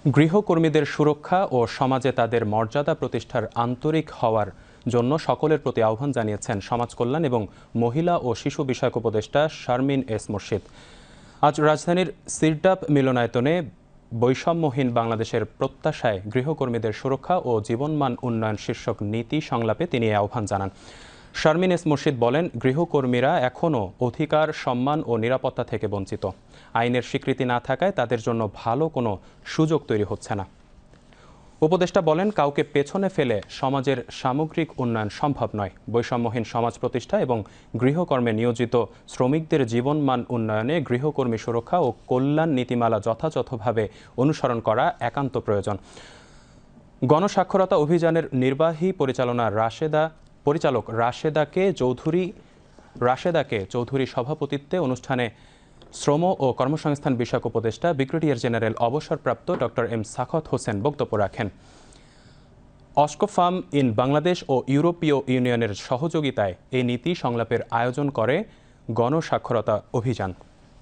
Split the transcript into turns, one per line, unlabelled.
গৃহকর্মীদের সুরক্ষা ও সমাজে তাদের মর্যাদা প্রতিষ্ঠার আন্তরিক হওয়ার জন্য সকলের প্রতি আহ্বান জানিয়েছেন সমাজ কল্যাণ এবং মহিলা ও শিশু বিষয়ক উপদেষ্টা শারমিন এস মুর্শিদ। আজ রাজধানীর সিরডাপ মিলনায়তনে বৈষম্যহীন বাংলাদেশের প্রত্যাশায় গৃহকর্মীদের সুরক্ষা ও জীবনমান উন্নয়ন শীর্ষক নীতি সংলাপে তিনি এই আহ্বান জানান। শারমিন এস মুর্শিদ বলেন, গৃহকর্মীরা এখনও অধিকার, সম্মান ও নিরাপত্তা থেকে বঞ্চিত। আইনের স্বীকৃতি না থাকায় তাদের জন্য ভালো কোনো সুযোগ তৈরি হচ্ছে না। উপদেষ্টা বলেন, কাউকে পেছনে ফেলে সমাজের সামগ্রিক উন্নয়ন সম্ভব নয়। বৈষম্যহীন সমাজ প্রতিষ্ঠা এবং গৃহকর্মে নিয়োজিত শ্রমিকদের জীবনমান উন্নয়নে গৃহকর্মী সুরক্ষা ও কল্যাণ নীতিমালা যথাযথভাবে অনুসরণ করা একান্ত প্রয়োজন। গণস্বাক্ষরতা অভিযানের নির্বাহী পরিচালক রাশেদাকে চৌধুরী সভাপতিত্বে অনুষ্ঠানে শ্রম ও কর্মসংস্থান বিষয়ক উপদেষ্টা ব্রিগেডিয়ার জেনারেল অবসরপ্রাপ্ত ডক্টর এম সাখত হোসেন বক্তব্য রাখেন। অক্সফাম ইন বাংলাদেশ ও ইউরোপীয় ইউনিয়নের সহযোগিতায় এই নীতি সংলাপের আয়োজন করে গণস্বাক্ষরতা অভিযান।